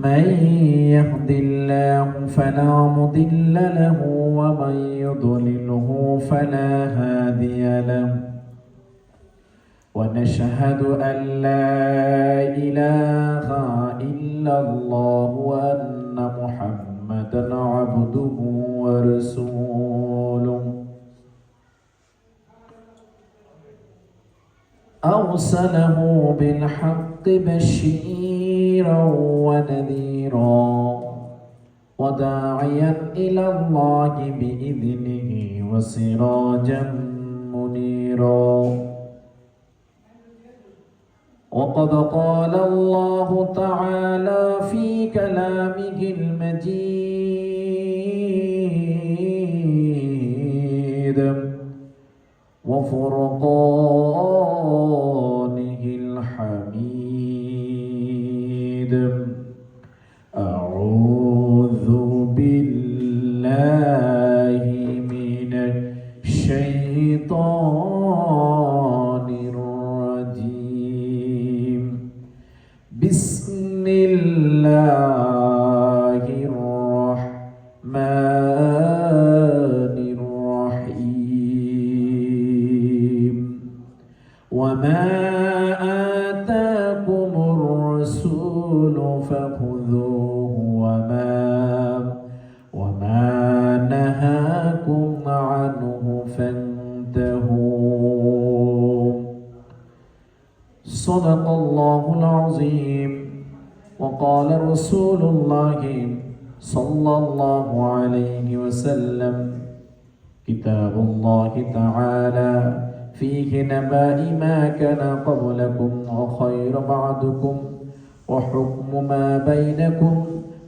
من يهد الله فلا مضل له ومن يضلله فلا هادي له ونشهد أن لا إله إلا الله وأن محمدا عبده ورسوله أرسله بالحق بشيرا ونذيرا وداعيا إلى الله بإذنه وسراجا منيرا وقد قال الله تعالى في كلامه المجيد وفرقانه الحميد أعوذ بالله من الشيطان الرجيم بسم الله الرحمن الرحيم وما آتاكم الرسول فخذوه وما نهاكم عنه فانتهوا صدق الله العظيم وقال رسول الله صلى الله عليه وسلم كتاب الله تعالى فيه نبأ ما كان قبلكم وخير بعدكم وحكم ما بينكم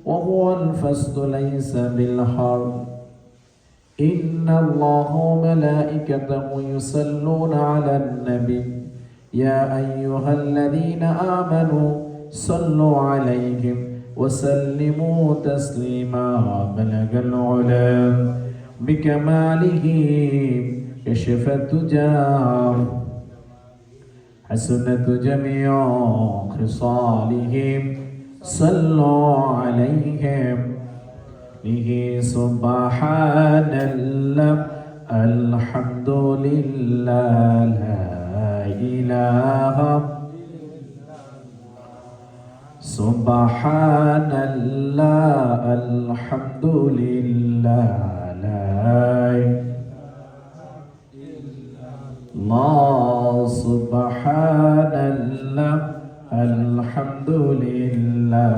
وهو الفصل ليس بالحرب إن الله وملائكته يصلون على النبي يا أيها الذين آمنوا صلوا عليهم وسلموا تسليما بلغ العلا بكماله كشف الدجى حسنت جميع خصالهم صلوا عليهم به سبحان الله الحمد لله لا إله سبحان الله الحمد لله لا الله سبحان الله الحمد لله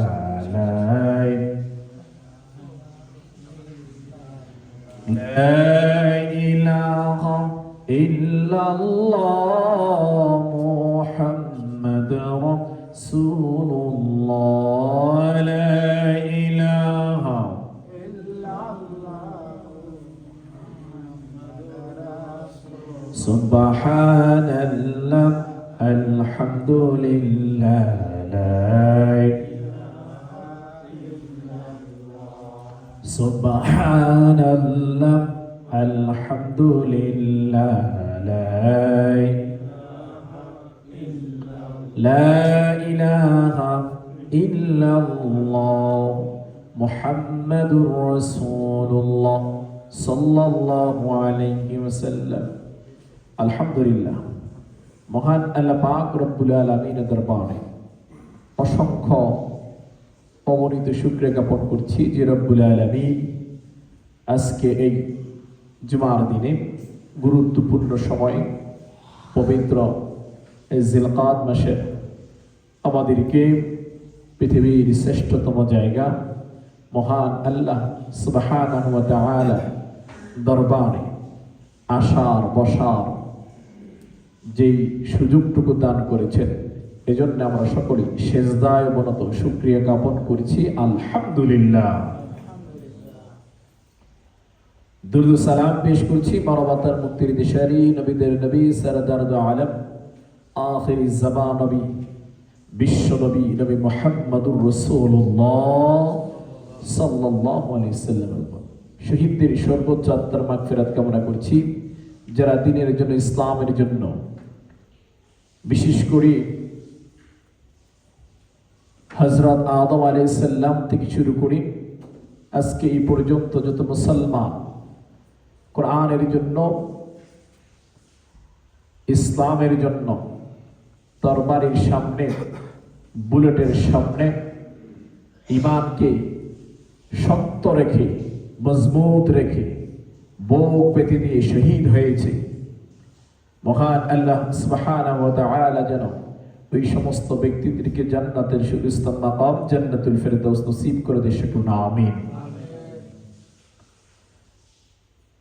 لا إله إلا الله محمد رسول الله لا إله إلا الله سبحان الله الحمد لله سبحان الله الحمد لله لا إله إلا الله محمد رسول الله صلى الله عليه وسلم الحمد لله মহান আল্লাহ পাক রব্বুল আলামিনের দরবারে অসংখ্য অগণিত শুকরিয়া জ্ঞাপন করছি যে রব্বুল আলামিন আজকে এই জুমার দিনে গুরুত্বপূর্ণ সময়ে পবিত্র জিলকাদ মাসে আমাদেরকে পৃথিবীর শ্রেষ্ঠতম জায়গা মহান আল্লাহ সুবহানাহু ওয়া তাআলা দরবারে আসার বসার যেই সুযোগটুকু দান করেছেন এজন্য আমরা সকলে সেজদায় অবনত শুকরিয়া জ্ঞাপন করছি আলহামদুলিল্লাহ। দুরূদ সালাম পেশ করছি মানবতার মুক্তির দিশারি নবীদের নবী সরদার দু আলম আখিরি জামান নবী বিশ্ব নবী নবী মুহাম্মদুর রাসূলুল্লাহ সাল্লাল্লাহু আলাইহি ওয়াসাল্লাম শহীদদের সর্বোচ্চ আত্মার মাগফিরাত কামনা করছি, যারা দ্বীনের জন্য ইসলামের জন্য বিশেষ করে হযরত আদম আলাইহিস সালাম থেকে শুরু করে আজকে এই পর্যন্ত যত মুসলমান কোরআনের জন্য, ইসলামের জন্য তরবারির সামনে, বুলেটের সামনে ঈমানকে শক্ত রেখে, মজবুত রেখে বুক পেতে দিয়ে শহীদ হয়েছে, মহান আল্লাহ সুবহানাহু ওয়া তাআলা যেন ওই সমস্ত ব্যক্তিদেরকে জান্নাতের সুস্থান মাকাম জান্নাতুল ফেরদাউস নসিব করে দেয়, সকলে আমিন।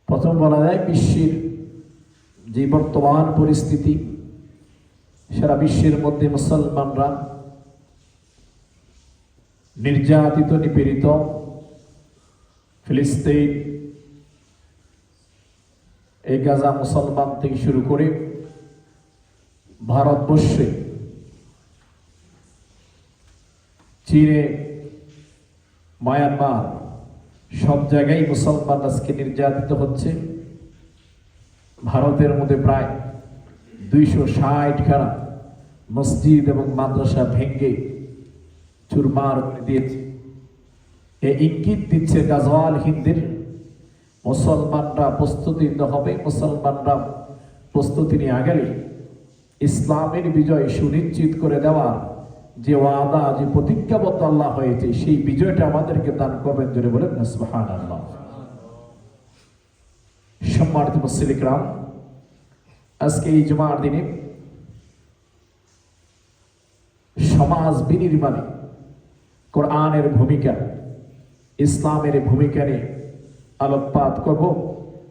প্রথম বলা যায়, বিশ্বের যে বর্তমান পরিস্থিতি, সারা বিশ্বের মধ্যে মুসলমানরা নির্যাতিত, নিপীড়িত। ফিলিস্তিন, এই গাজা মুসলমান থেকে শুরু করে ভারতবর্ষে, চীনে, মায়ানমার, সব জায়গায় মুসলমান আজকে নির্যাতিত হচ্ছে। ভারতের মধ্যে প্রায় 260 খানা মসজিদ এবং মাদ্রাসা ভেঙ্গে চুরমার করে দিয়েছে। এই ইঙ্গিত দিচ্ছে গাজওয়াল হিন্দের মুসলমানরা প্রস্তুতি নিতে হবে। মুসলমানরা প্রস্তুতি নিয়ে আগেলে ইসলামের বিজয় সুনিশ্চিত করে দেওয়া যে ওয়াদা, যে প্রতিজ্ঞাবদ্ধ আল্লাহ হয়েছে, সেই বিজয়টা আমাদেরকে দান করবেন, জোরে বলেন না সুবহানাল্লাহ। সম্মানিত মুসলিম কিরাম, আজকে এই জুমার দিনে সমাজ বিনির্মাণে কোরআনের ভূমিকা, ইসলামের ভূমিকা নিয়ে আলোকপাত করব।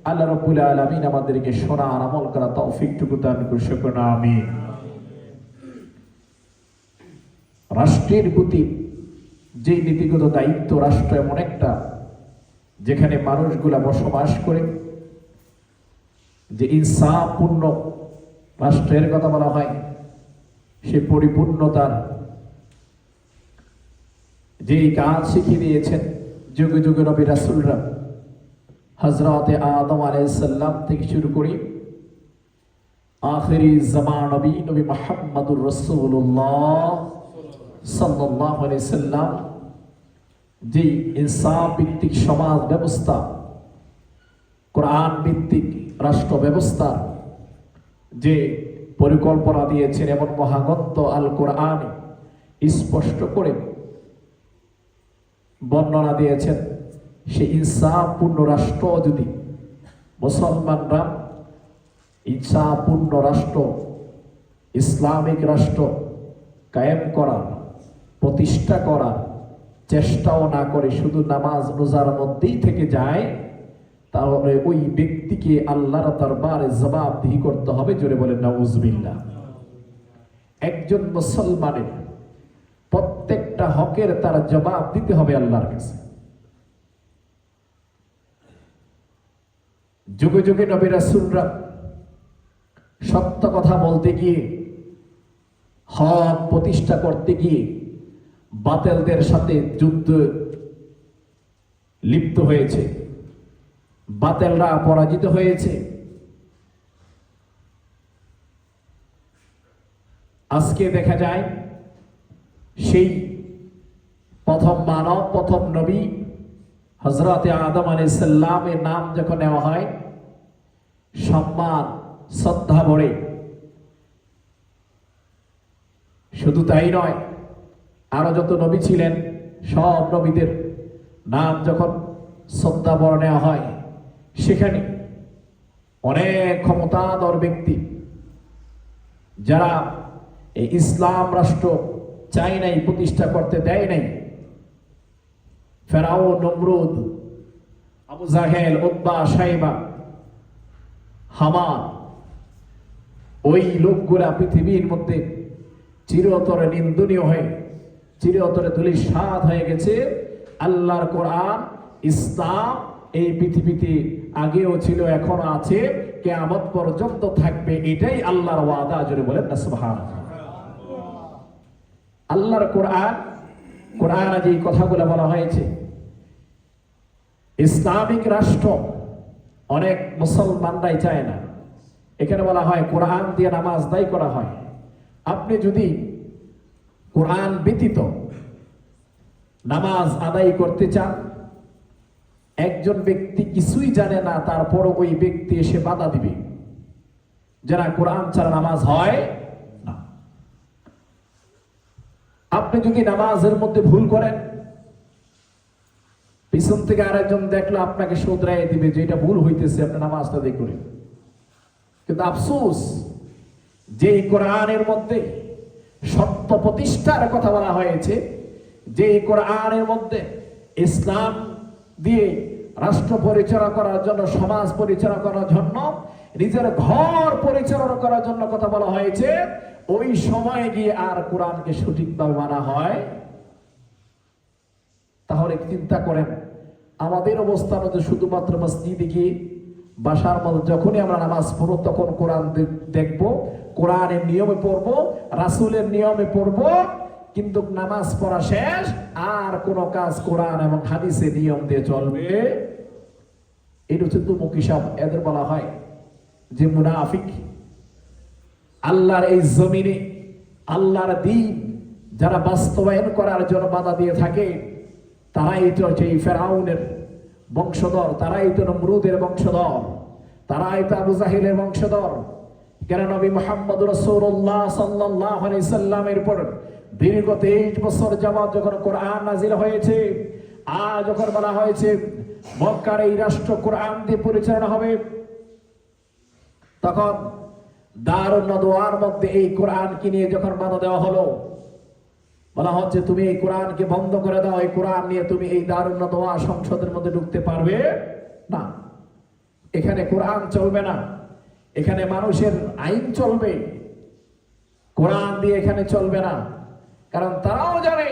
আল্লাহ রাব্বুল আলামিন আমাদেরকে শোনা আর আমল করা তৌফিকটুকু দান করুন, সকলে আমিন। রাষ্ট্রের প্রতি যে নীতিগত দায়িত্ব, রাষ্ট্র এমন একটা যেখানে মানুষগুলা বসবাস করে, যে ইনসাফপূর্ণ রাষ্ট্রের কথা বলা হয়, সে পরিপূর্ণতার যে কাজ শিখিয়ে দিয়েছেন যুগে যুগে নবী রাসূলরা, হযরত আদম আলাইহিস সালাম থেকে শুরু করে আখিরি জামান নবী নবী মুহাম্মদুর রাসূলুল্লাহ সাল্লাল্লাহু আলাইহি সাল্লাম, যে ইনসাফ ভিত্তিক সমাজ ব্যবস্থা, কোরআন ভিত্তিক রাষ্ট্র ব্যবস্থা যে পরিকল্পনা দিয়েছেন, এমন মহাগ্রন্থ আল কোরআন স্পষ্ট করে বর্ণনা দিয়েছেন। সেই ইনসাফপূর্ণ রাষ্ট্র যদি মুসলমানরা ইনসাফপূর্ণ রাষ্ট্র, ইসলামিক রাষ্ট্র কায়েম করার, প্রতিষ্ঠা করার চেষ্টাও না করে শুধু নামাজ রোজার মধ্যেই থেকে যায়, তাহলে ওই ব্যক্তিকে আল্লাহর দরবারে জবাবদিহি করতে হবে, জোরে বলেন নাউজুবিল্লাহ। একজন মুসলমানের প্রত্যেকটা হকের তার জবাব দিতে হবে আল্লাহর কাছে। যুগে যুগে নবী রাসূলরা সত্য কথা বলতে গিয়ে, হক প্রতিষ্ঠা করতে গিয়ে বাতিলদের সাথে যুদ্ধ লিপ্ত হয়েছে, বাতিলরা পরাজিত হয়েছে। আজকে দেখা যায় সেই প্রথম মানব, প্রথম নবী হযরত আদম আলাইহিস সালামের নাম যখন নেওয়া হয়, সম্মান শ্রদ্ধা ভরে। শুধু তাই নয়, আরো যত নবী ছিলেন সব নবীদের নাম যখন শ্রদ্ধা ভরে নেওয়া হয়, সেখানে অনেক ক্ষমতাধর ব্যক্তি যারা এই ইসলাম রাষ্ট্র চাই নাই, প্রতিষ্ঠা করতে দেয় নাই, ফেরাউন, নমরুদ, আবু জাহেল, উতবা, শাইবা, হামান, ওই লোকগুলা পৃথিবীর মধ্যে চিরতরে নিন্দনীয় হয়ে, চিরতরে ধূলিসাৎ হয়ে গেছে। আল্লাহর কোরআন, ইসলাম এই পৃথিবীতে আগেও ছিল, এখনো আছে, কিয়ামত পর্যন্ত থাকবে, এটাই আল্লাহর ওয়াদা, জোরে বলেন না সুবহানাল্লাহ। আল্লাহর কোরআন, কোরআনে যে কথাগুলো বলা হয়েছে, ইসলামিক রাষ্ট্র অনেক মুসলমানরাই চায় না। এখানে বলা হয় কোরআন দিয়ে নামাজ আদায় করা হয়। আপনি যদি কোরআন ব্যতীত নামাজ আদায় করতে চান, একজন ব্যক্তি কিছুই জানে না, তারপরও ওই ব্যক্তি এসে বাধা দিবে, যারা কোরআন ছাড়া নামাজ হয় না। আপনি যদি নামাজের মধ্যে ভুল করেন, পিছন থেকে আরেকজন দেখলো আপনাকে শুধরাই দিবে যে এটা ভুল হইতেছে, আপনি নামাজটা আদায় করেন। কিন্তু আফসোস, যে কোরআনের মধ্যে সত্য প্রতিষ্ঠার কথা বলা হয়েছে, যে কোরআনের মধ্যে ইসলাম দিয়ে রাষ্ট্র পরিচালনা করার জন্য, সমাজ পরিচালনা করার জন্য, নিজের ঘর পরিচালনা করার জন্য কথা বলা হয়েছে, ওই সময় গিয়ে আর কোরআনকে সঠিকভাবে মানা হয়। তাহলে চিন্তা করেন, আমাদের অবস্থান হচ্ছে শুধুমাত্র মসজিদে গিয়ে, বাসার মধ্যে যখনই আমরা নামাজ পড়ব তখন কোরআন দেখব, কোরআনের নিয়মে পড়ব, রাসূলের নিয়মে পড়ব, কিন্তু নামাজ পড়া শেষ, আর কোন কাজ কোরআন এবং হাদিসের নিয়ম দিয়ে চলবে। এটা হচ্ছে তুমুকি সাপ, এদের বলা হয় যে মুনাফিক। আল্লাহর এই জমিনে আল্লাহর দ্বীন যারা বাস্তবায়ন করার জন্য বাধা দিয়ে থাকে, তারাই তো সেই ফেরাউনের বংশধর, তারাই তো নমরুদের বংশধর, তারাই তো আবু জাহিলের বংশধর। কেন নবী মুহাম্মদ রাসূলুল্লাহ সাল্লাল্লাহু আলাইহি সাল্লামের পর দীর্ঘ 23 বছর যাবত যখন কোরআন নাজিল হয়েছে, আর যখন বলা হয়েছে মক্কার এই রাষ্ট্র কোরআন দিয়ে পরিচালনা হবে, তখন দারুন নাদওয়ার মধ্যে এই কোরআনকে নিয়ে যখন বাধা দেওয়া হলো, বলা হচ্ছে তুমি এই কোরআনকে বন্ধ করে দাও, এই কোরআন নিয়ে তুমি এই দারুন নাদওয়া সংসদের মধ্যে ঢুকতে পারবে না, এখানে কোরআন চলবে না, এখানে মানুষের আইন চলবে, কোরআন দিয়ে এখানে চলবে না। কারণ তারাও জানে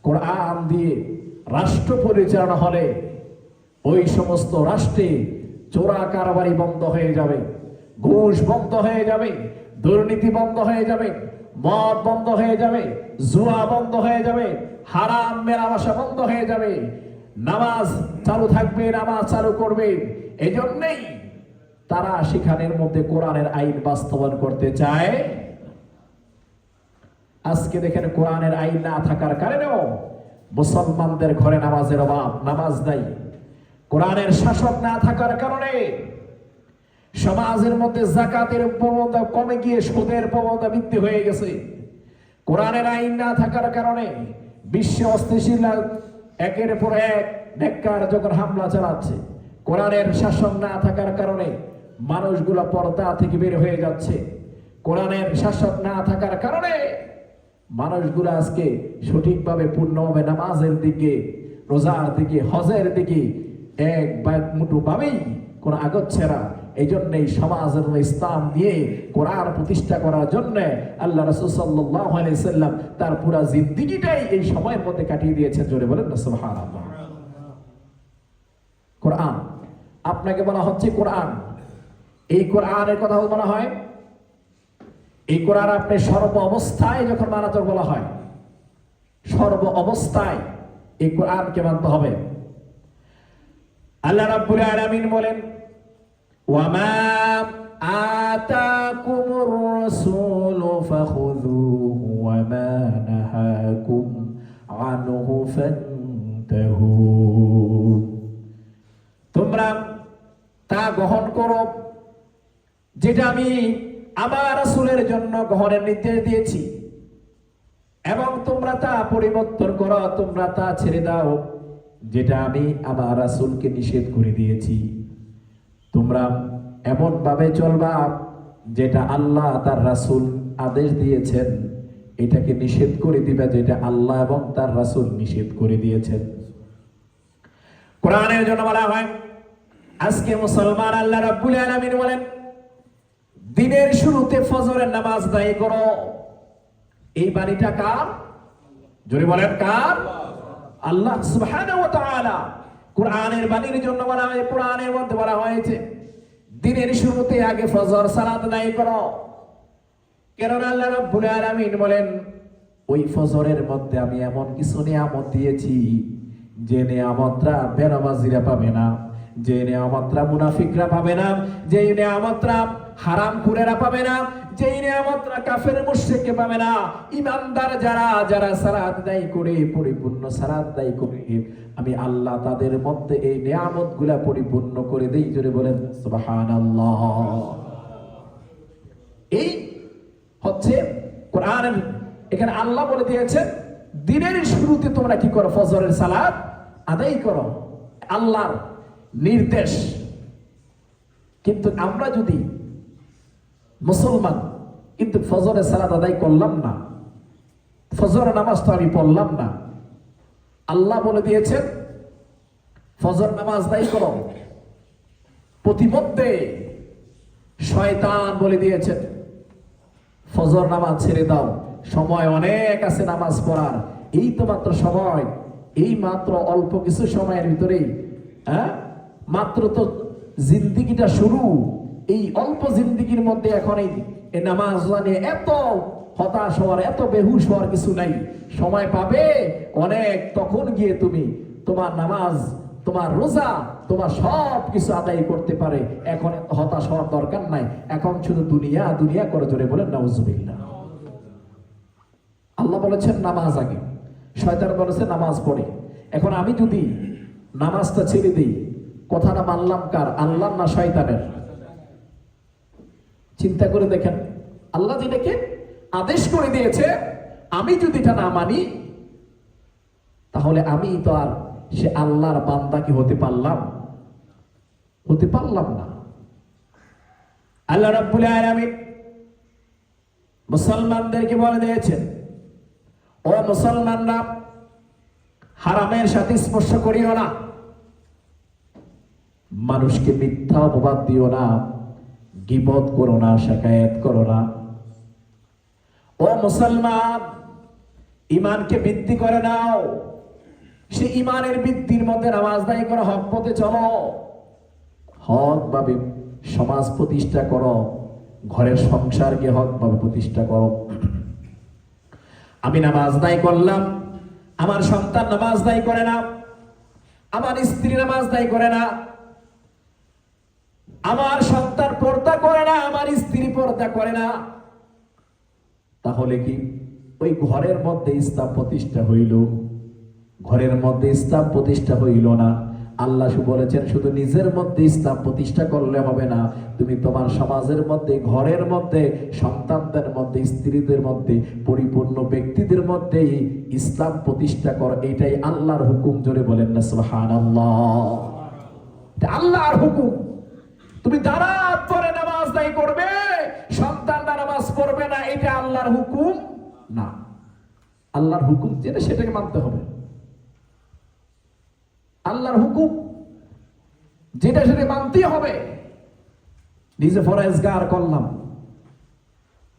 কোরআন দিয়ে রাষ্ট্র পরিচালনা হলে ওই সমস্ত রাষ্ট্রে চোরা কারবারি বন্ধ হয়ে যাবে, ঘুষ বন্ধ হয়ে যাবে, দুর্নীতি বন্ধ হয়ে যাবে, মদ বন্ধ হয়ে যাবে, জুয়া বন্ধ হয়ে যাবে, হারাম মেলামেশা বন্ধ হয়ে যাবে, নামাজ চালু থাকবে, নামাজ চালু করবে। এই জন্যই তারা সেখানের মধ্যে কোরআনের আইন বাস্তবায়ন করতে চায়। আজকে দেখেন, কোরআনের আইন না থাকার কারণেও মুসলমানদের ঘরে নামাজের অভাব, নামাজ নাই। কোরআনের শাসক না থাকার কারণে সমাজের মধ্যে যাকাতের প্রবণতা কমে গিয়ে সুদের প্রবণতা বৃদ্ধি হয়ে গেছে। কোরআনের আইন না থাকার কারণে বিশ্বে অস্থিতিশীল একের পর এক নেককার যখন হামলা চালাচ্ছে, কোরআনের শাসন না থাকার কারণে মানুষগুলো পর্দা থেকে বের হয়ে যাচ্ছে। কোরআনের শাসক না থাকার কারণে মানুষগুলো আজকে সঠিকভাবে পূর্ণভাবে নামাজের দিকে, রোজার দিকে, হজের দিকে এক মুঠো ভাবেই কোন আগচ্ছে না। এই জন্যই সমাজের ইসলাম দিয়ে কোরআন প্রতিষ্ঠা করার জন্য আল্লাহ রাসূল সাল্লাল্লাহু আলাইহি সাল্লাম তার পুরো জিন্দেগিটাই এই সময়ের মধ্যে কাটিয়ে দিয়েছেন। জোরে বলেন না সুবহানাল্লাহ। কোরআন আপনাকে বলা হচ্ছে কোরআন, এই কোরআনের কথা বলা হয়, এই কোরআন আপনি সর্ব অবস্থায় যখন মানাতে বলা হয়, সর্ব অবস্থায় এই কোরআনকে মানতে হবে। আল্লাহ রাব্বুল আলামিন বলেন, ওয়ামা আতাকুমুর রাসূলু ফাখুযুহু ওয়ামা নাহাকুম আনহু ফান্তাহু। তোমরা তা গ্রহণ করো যেটা আমি আমার রাসূলের জন্য গ্রহণের নির্দেশ দিয়েছি, এবং তোমরা তা পরিবর্তন করো, তোমরা তা ছেড়ে দাও যেটা আমি আমার রাসূলকে নিষেধ করে দিয়েছি। তোমরা এমন ভাবে চলবা যেটা আল্লাহ তার রাসূল আদেশ দিয়েছেন, এটাকে নিষেধ করে দিবা যেটা আল্লাহ এবং তার রাসূল নিষেধ করে দিয়েছেন। কোরআনের জন্য বলা হয়, আজকে মুসলমান আল্লাহ রাব্বুল আলামিন বলেন, দিনের শুরুতে ফজরের নামাজ আদায় করো। এই বাণীটা কার? জোরে বলেন কার? আল্লাহ সুবহানাহু ওয়া তাআলা। কোরআনের বাণীর জন্য বলা হয়, কোরআনের মধ্যে বলা হয়েছে দিনের শুরুতে আগে ফজর সালাত আদায় করো। কারণ আল্লাহ রাব্বুল আলামিন বলেন, ওই ফজরের মধ্যে আমি এমন কিছু নিয়ামত দিয়েছি যে নিয়ামতরা বেনামাজিরা পাবে না, যে নিয়ামতরা মুনাফিকরা পাবে না, যে নিয়ামতরা হারামখোরেরা পাবে না, যেই নিয়ামতটা কাফের মুশরিকে পাবে না, ঈমানদার যারা যারা সালাত আদায় করে, পরিপূর্ণ সালাত আদায় করে, আমি আল্লাহ তাদের মধ্যে এই নিয়ামতগুলা পরিপূর্ণ করে দেই। জোরে বলেন সুবহানাল্লাহ। এই হচ্ছে কোরআনের, এখানে আল্লাহ বলে দিয়েছেন দিনের শুরুতে তোমরা কি করো? ফজরের সালাত আদায় করো, আল্লাহর নির্দেশ। কিন্তু আমরা যদি মুসলমান কিন্তু ফজরের সালাত আদায় করলাম না, ফজরের নামাজ তো আমি পড়লাম না, আল্লাহ বলে দিয়েছেন ফজর নামাজ আদায় করো, প্রতিমধ্যে শয়তান বলে দিয়েছেন ফজর নামাজ ছেড়ে দাও, সময় অনেক আছে নামাজ পড়ার, এই তো মাত্র সময়, এই মাত্র অল্প কিছু সময়ের ভিতরেই মাত্র তো জিন্দিগিটা শুরু, এই অল্প জিন্দিগির মধ্যে এখন এই নামাজ নিয়ে এত হতাশ হওয়ার, এত বেহুশ হওয়ার কিছু নাই, সময় পাবে অনেক, তখন গিয়ে তুমি তোমার নামাজ, তোমার রোজা, তোমার সব কিছু আদায় করতে পারে। এখন এত হতাশ হওয়ার দরকার নাই, এখন শুধু দুনিয়া দুনিয়া করে। জোরে বলেন নাউজুবিল্লাহ। আল্লাহ বলেছেন নামাজ আগে, শয়তান বলেছে নামাজ পড়ে। এখন আমি যদি নামাজটা ছেড়ে দিই, কথাটা মানলাম কার? আল্লাহ না শয়তানের? চিন্তা করে দেখেন, আল্লাহ যেটাকে আদেশ করে দিয়েছে, আমি যদি এটা না মানি, তাহলে আমি তো আর সে আল্লাহর বান্দা কি হতে পারলাম? হতে পারলাম না। আল্লাহ রাব্বুল আলামিন মুসলমানদেরকে বলে দিয়েছেন, ও মুসলমানরা, হারামের সাথে স্পর্শ করিও না, মানুষকে মিথ্যা অপবাদ দিও না, গীবত করো না, শিকায়েত করো না। ও মুসলমান, ঈমানকে বৃদ্ধি করে নাও, সে ঈমানের বৃদ্ধির মধ্যে নামাজ আদায় করো, হক পথে চলো, হক ভাবে সমাজ প্রতিষ্ঠা করো, ঘরের সংসারকে হক ভাবে প্রতিষ্ঠা করো। আমি নামাজ আদায় করলাম, আমার সন্তান নামাজ আদায় করে না, আমার স্ত্রী নামাজ আদায় করে না, আমার সন্তান পর্দা করে না, আমার স্ত্রী পর্দা করে না, তাহলে কি ওই ঘরের মধ্যে ইসলাম প্রতিষ্ঠা হইল? ঘরের মধ্যে ইসলাম প্রতিষ্ঠা হইল না। আল্লাহ বলেছেন শুধু নিজের মধ্যে ইসলাম প্রতিষ্ঠা করলে হবে না, তুমি তোমার সমাজের মধ্যে, ঘরের মধ্যে, সন্তানদের মধ্যে, স্ত্রীদের মধ্যে, পরিপূর্ণ ব্যক্তিদের মধ্যে ইসলাম প্রতিষ্ঠা কর। এটাই আল্লাহর হুকুম। জোরে বলেন না সুবহানাল্লাহ। আল্লাহর হুকুম। তুমি দাঁড়াত পরে নামাজ আদায় করবে, সন্তানরা নামাজ পড়বে না, এটা আল্লাহর হুকুম না। আল্লাহর হুকুম যেটা সেটাকে মানতে হবে। আল্লাহর হুকুম যেটা সেটা মানতেই হবে। নিজে ফরজগার করলাম,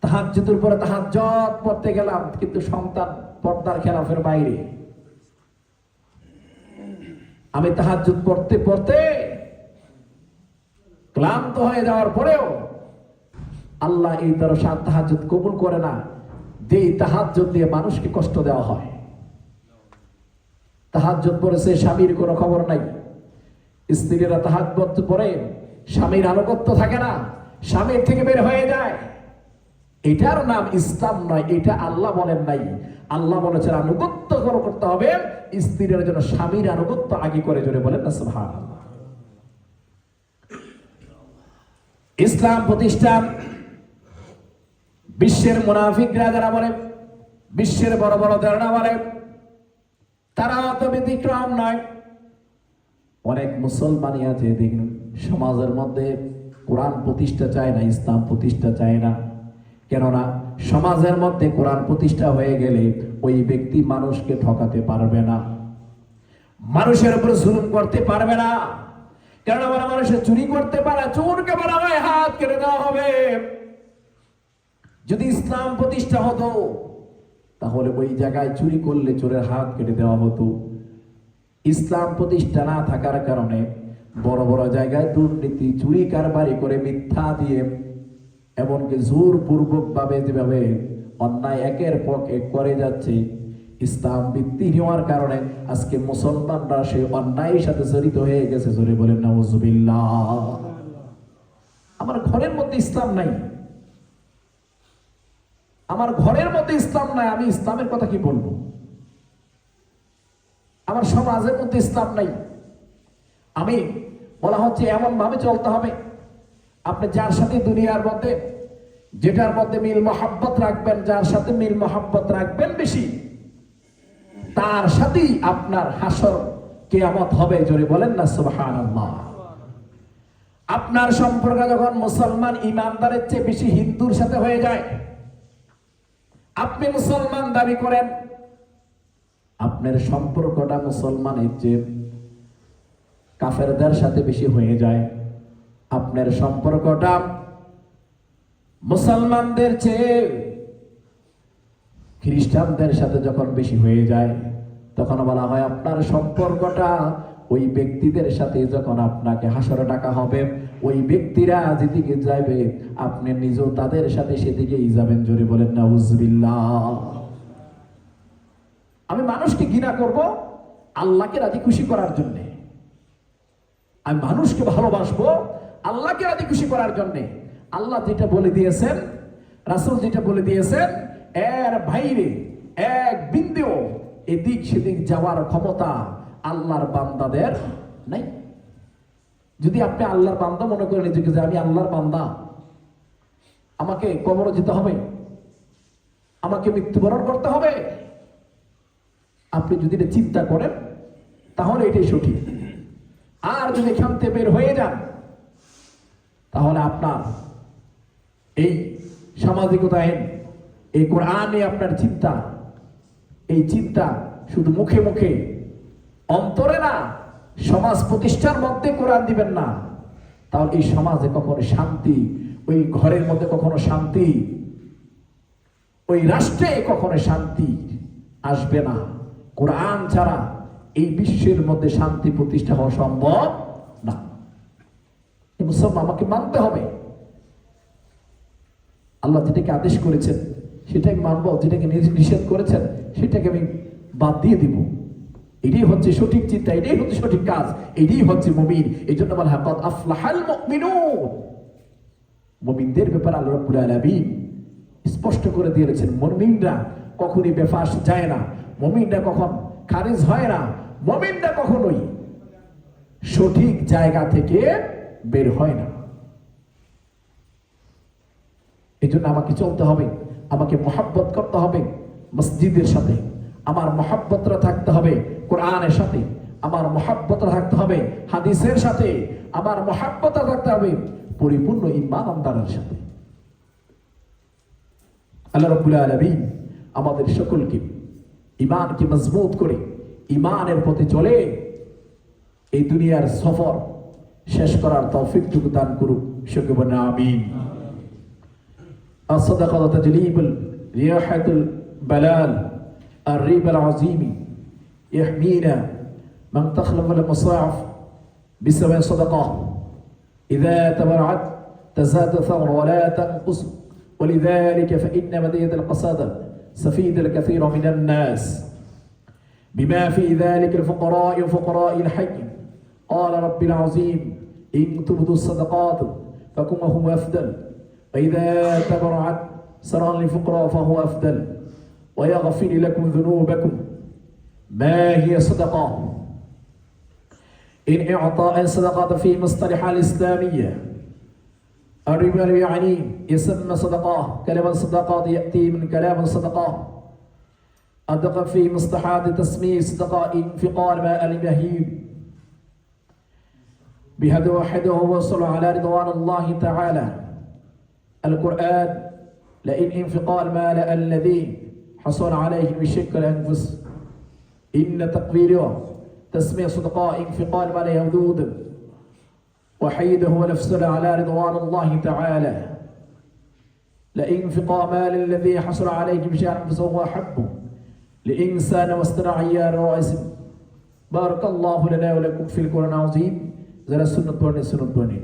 তাহাজ্জুদের পরে তাহাজ্জুদ পড়তে গেলাম, কিন্তু সন্তান পর্দার খেলাফের বাইরে। আমি তাহাজ্জুদ পড়তে পড়তে ক্লান্ত হয়ে যাওয়ার পরেও আল্লাহ এই দরজা তাহাজ্জুদ কবুল করে না, যে তাহাজ্জুদ দিয়ে মানুষকে কষ্ট দেওয়া হয়। তাহাজ্জুদ পড়েছে, স্বামীর কোনো খবর নাই, স্ত্রীরা তাহাজ্জুদ পড়ে, স্বামীর আনুগত্য থাকে না, স্বামীর থেকে বের হয়ে যায়। এটার নাম ইসলাম নয়, এটা আল্লাহ বলেন নাই। আল্লাহ বলেছেন আনুগত্য করতে হবে, স্ত্রীর জন্য স্বামীর আনুগত্য আগে করে। জোরে বলেন না সুবহানাল্লাহ। ইসলাম প্রতিষ্ঠা বিশ্বের মুনাফিকরা যারা বলে, বিশ্বের বড় বড় ধারণা বলে, তারা তো ব্যতিক্রম নয়। অনেক মুসলমানই আছে দেখুন, সমাজের মধ্যে কোরআন প্রতিষ্ঠা চায় না, ইসলাম প্রতিষ্ঠা চায় না। কেননা সমাজের মধ্যে কোরআন প্রতিষ্ঠা হয়ে গেলে ওই ব্যক্তি মানুষকে ঠকাতে পারবে না, মানুষের উপর জুলুম করতে পারবে না। কেননা মানুষের চুরি করতে পারে, চোরকে বলা হয় হাত কেটে দেওয়া হবে। যদি ইসলাম প্রতিষ্ঠা হতো তাহলে ওই জায়গায় চুরি করলে চোরের হাত কেটে দেওয়া হতো। ইসলাম প্রতিষ্ঠা না থাকার কারণে বড় বড় জায়গায় দুর্নীতি, চুরি কারবারি করে, মিথ্যা দিয়ে, এমনকি জোরপূর্বক ভাবে যেভাবে অন্যায় একের পর এক করে যাচ্ছে, ইসলাম ভিত্তি হওয়ার কারণে আজকে মুসলমানরা সেই অন্যায়ের সাথে জড়িত হয়ে গেছে। জোরে বলেন নাউজুবিল্লাহ। আমার ঘরের মধ্যে ইসলাম নাই, আমার ঘরের মধ্যে ইসলাম নাই, আমি ইসলামের কথা কি বলবো? আমার সমাজের মধ্যে ইসলাম নাই, আমি বলা হচ্ছে এমন ভাবে চলতে হবে। আপনি যার সাথে দুনিয়ার মধ্যে যেটার মধ্যে মিল মহাব্বত রাখবেন, যার সাথে মিল মহাব্বত রাখবেন বেশি, তার সাথেই আপনার হাসর কিয়ামত হবে। জোরে বলেন না সুবহানাল্লাহ। আপনার সম্পর্ক যখন মুসলমান ইমানদারের চেয়ে বেশি হিন্দুর সাথে হয়ে যায়, আপনি মুসলমান দাবি করেন, আপনার সম্পর্কটা মুসলমানের চেয়ে কাফেরদের সাথে বেশি হয়ে যায়, আপনার সম্পর্কটা মুসলমানদের চেয়ে খ্রিস্টানদের সাথে যখন বেশি হয়ে যায়, তখন বলা হয় আপনার সম্পর্কটা ওই ব্যক্তিদের সাথে যখন আপনাকে হাসরে ডাকা হবে, ওই ব্যক্তিরা যেদিকে যাবে আপনি নিজেও তাদের সাথে সেদিকেই যাবেন। জোরে বলেন নাউজুবিল্লাহ। আমি মানুষকে ঘৃণা করব আল্লাহকে রাজি খুশি করার জন্য, আমি মানুষকে ভালোবাসবো আল্লাহকে রাজি খুশি করার জন্য। আল্লাহ যেটা বলে দিয়েছেন, রাসূল যেটা বলে দিয়েছেন, এর বাইরে এক বিন্দু এদিক সেদিক যাওয়ার ক্ষমতা আল্লাহর বান্দাদের নাই। যদি আপনি আল্লাহর বান্দা মনে করেন নিজেকে যে আমি আল্লাহর বান্দা, আমাকে কবরে যেতে হবে, আমাকে মৃত্যুবরণ করতে হবে, আপনি যদি এটা চিন্তা করেন তাহলে এটাই সঠিক। আর যদি এখান থেকে বের হয়ে যান তাহলে আপনার এই সামাজিকতাহীন, এই কোরআনে আপনার চিন্তা, এই চিন্তা শুধু মুখে মুখে, অন্তরে না, সমাজ প্রতিষ্ঠার মধ্যে কোরআন দিবেন না, তাহলে এই সমাজে কখনো শান্তি, ওই ঘরের মধ্যে কখনো শান্তি, ওই রাষ্ট্রে কখনো শান্তি আসবে না। কোরআন ছাড়া এই বিশ্বের মধ্যে শান্তি প্রতিষ্ঠা হওয়া সম্ভব না। এই মুসলমান আমাকে মানতে হবে, আল্লাহ যেটাকে আদেশ করেছেন সেটাকে মানবো, যেটাকে নিষেধ করেছেন সেটাকে আমি বাদ দিয়ে দিব। এটাই হচ্ছে সঠিক চিন্তা, এটাই হচ্ছে সঠিক কাজ, এটাই হচ্ছে মুমিন। এই জন্য বলা হয় কদ আফলাহাল মুমিনুন। মুমিনদের ব্যাপারে আল্লাহ রাব্বুল আলামিন স্পষ্ট করে দিয়েছেন, মুমিনরা কখনই বেফাস যায় না, মুমিনরা কখন খারিজ হয় না, মুমিনরা কখনোই সঠিক জায়গা থেকে বের হয় না। এই জন্য আমাকে চলতে হবে, আমাকে মহাব্বত করতে হবে মসজিদের সাথে, আমার মহাব্বতটা থাকতে হবে কোরআনের সাথে, আমার মহাব্বতটা থাকতে হবে হাদিসের সাথে, আমার মহাব্বতটা থাকতে হবে পরিপূর্ণ ঈমানদারের সাথে। আল্লাহ রাব্বুল আলামিন আমাদের সকলকে ঈমানকে মজবুত করে ঈমানের পথে চলে এই দুনিয়ার সফর শেষ করার তৌফিকটুকু দান করুক। সকলে বলেন আমিন। الصدقة تجليب رياحة البلال الريب العظيم يحمينا من تخلف المصاعف بسبب صدقة إذا تبرعت تزداد ثمر ولا تنقص، ولذلك فإن مدية القصادة سفيد الكثير من الناس بما في ذلك الفقراء وفقراء الحي. قال رب العظيم إن تبدوا الصدقات فكم هو أفضل، فإذا تبرعت سرا للفقراء فهو أفضل ويغفر لكم ذنوبكم. ما هي صدقة؟ إن إعطاء صدقة في مصطلح الإسلامية الربا يعني يسمى صدقة. كلمة صدقات يأتي من كلام صدقة. أدق في مصطلحات تسمية صدقة انفقار ماء المهيب بهذا وحده وصل على رضوان الله تعالى. القرآن لئن انفقار مال الذي حصل عليه بشق الأنفس إن تقبيله تسمية صدقاء انفقار مال يهدود وحيده ونفسه على رضوان الله تعالى. لئن انفقار مال الذي حصل عليه بشق الأنفس هو حبه لإنسان واسترع عيار رئيس. بارك الله لنا ولكم في القرآن العظيم. زرع السنة بني